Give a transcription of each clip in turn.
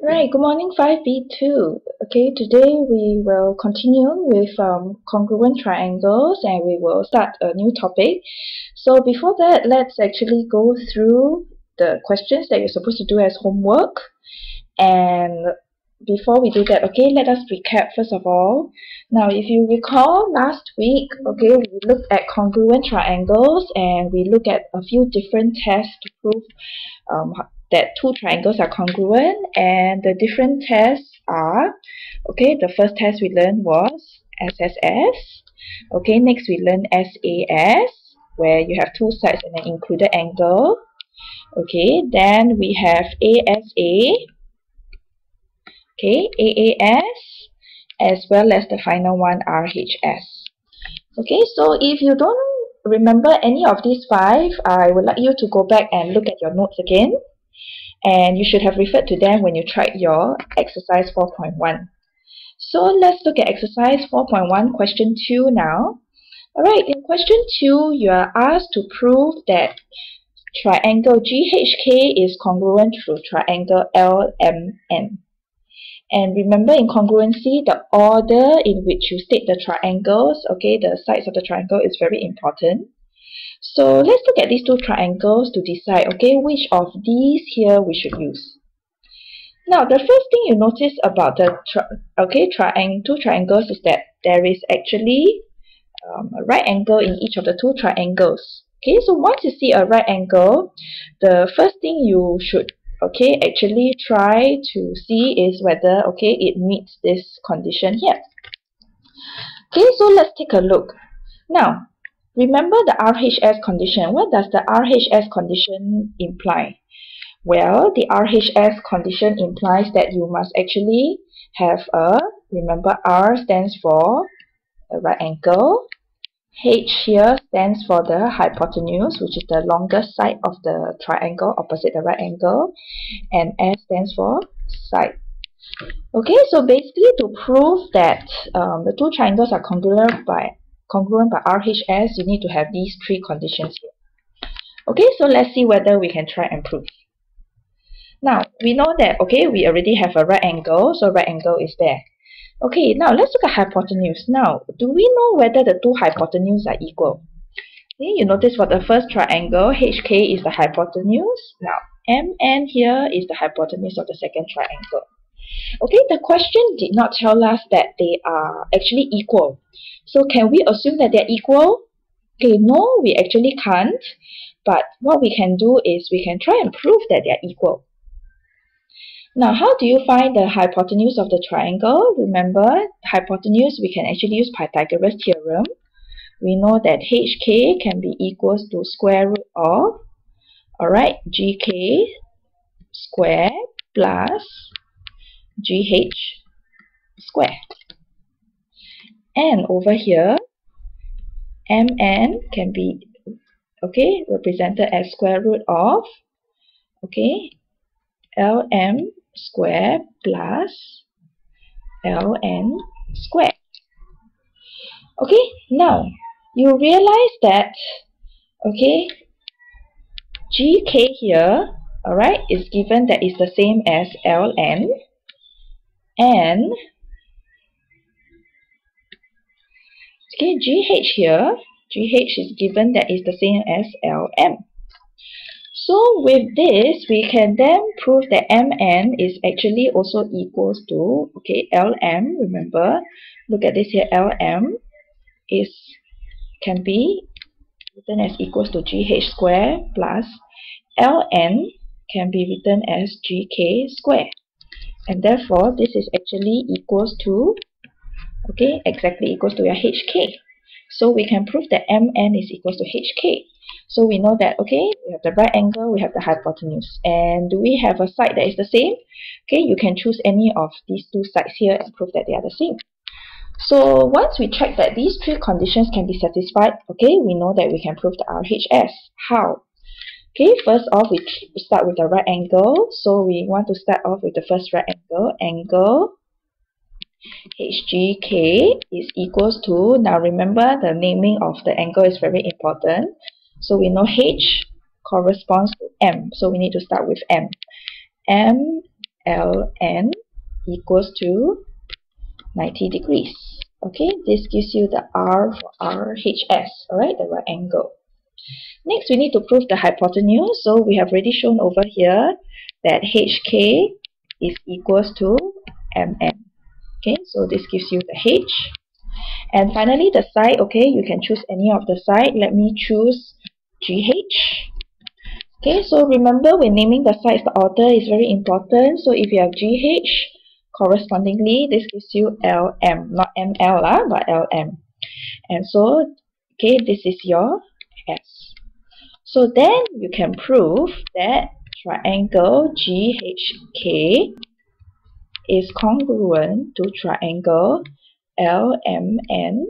Right, good morning 5B2. Okay, today we will continue with congruent triangles and we will start a new topic. So before that, let's actually go through the questions that you're supposed to do as homework. And before we do that, okay, let us recap first of all. Now, if you recall last week, okay, we looked at congruent triangles and we looked at a few different tests to prove that two triangles are congruent, and the different tests are, okay, the first test we learned was SSS. Okay, next we learned SAS, where you have two sides and an included angle. Okay, then we have ASA, okay, AAS, as well as the final one, RHS. Okay, so if you don't remember any of these five, I would like you to go back and look at your notes again. And you should have referred to them when you tried your exercise 4.1. So let's look at exercise 4.1, question 2 now. Alright, in question 2, you are asked to prove that triangle GHK is congruent to triangle LMN. And remember, in congruency, the order in which you state the triangles, okay, the sides of the triangle is very important. So let's look at these two triangles to decide, okay, which of these here we should use. Now, the first thing you notice about the two triangles is that there is actually a right angle in each of the two triangles. Okay, so once you see a right angle, the first thing you should actually try to see is whether it meets this condition here. Okay, so let's take a look. Now, remember the RHS condition. What does the RHS condition imply? Well, the RHS condition implies that you must actually have remember R stands for a right angle, H here stands for the hypotenuse, which is the longest side of the triangle opposite the right angle, and S stands for side. Okay, so basically to prove that the two triangles are congruent by RHS, you need to have these three conditions here. Okay, so let's see whether we can try and prove. Now, we know that, we already have a right angle, so right angle is there. Okay, now let's look at hypotenuse. Now, do we know whether the two hypotenuses are equal? Okay, you notice for the first triangle, HK is the hypotenuse. Now, MN here is the hypotenuse of the second triangle. Okay, the question did not tell us that they are actually equal. So can we assume that they're equal? Okay, no, we actually can't. But what we can do is we can try and prove that they're equal. Now, how do you find the hypotenuse of the triangle? Remember, hypotenuse, we can actually use Pythagoras theorem. We know that HK can be equals to square root of, GK square plus GH square. And over here, MN can be, represented as square root of, LM square plus LN square. Okay, now you realize that GK here, is given that is the same as LN, and GH here, GH is given that is the same as LM. So with this, we can then prove that MN is actually also equals to, LM, remember, look at this here, LM can be written as equals to GH square plus LN can be written as GK square. And therefore, this is actually equals to, exactly equals to your HK. So we can prove that MN is equals to HK. So we know that, we have the right angle, we have the hypotenuse. And do we have a side that is the same? You can choose any of these two sides here and prove that they are the same. So once we check that these three conditions can be satisfied, we know that we can prove the RHS. How? First off, we start with the right angle. So we want to start off with the first right angle. Angle HGK is equals to, now remember the naming of the angle is very important. So we know H corresponds to M. So we need to start with M. M ln equals to 90 degrees. Okay, this gives you the R for RHS, alright, the right angle. Next, we need to prove the hypotenuse. So we have already shown over here that HK is equals to MN. Okay, so this gives you the H. And finally, the side, okay, you can choose any of the side. Let me choose GH. Okay, so remember when naming the sides, the order is very important. So if you have GH, correspondingly, this gives you LM, not ML, but LM. And so, okay, this is your S. So then you can prove that triangle GHK is congruent to triangle LMN,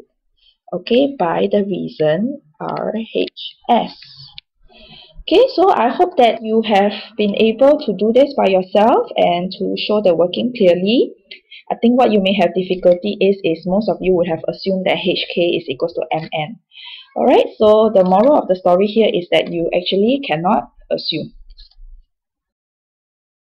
okay, by the reason RHS. Okay, so I hope that you have been able to do this by yourself and to show the working clearly. I think what you may have difficulty is most of you would have assumed that HK is equals to MN. Alright, so the moral of the story here is that you actually cannot assume.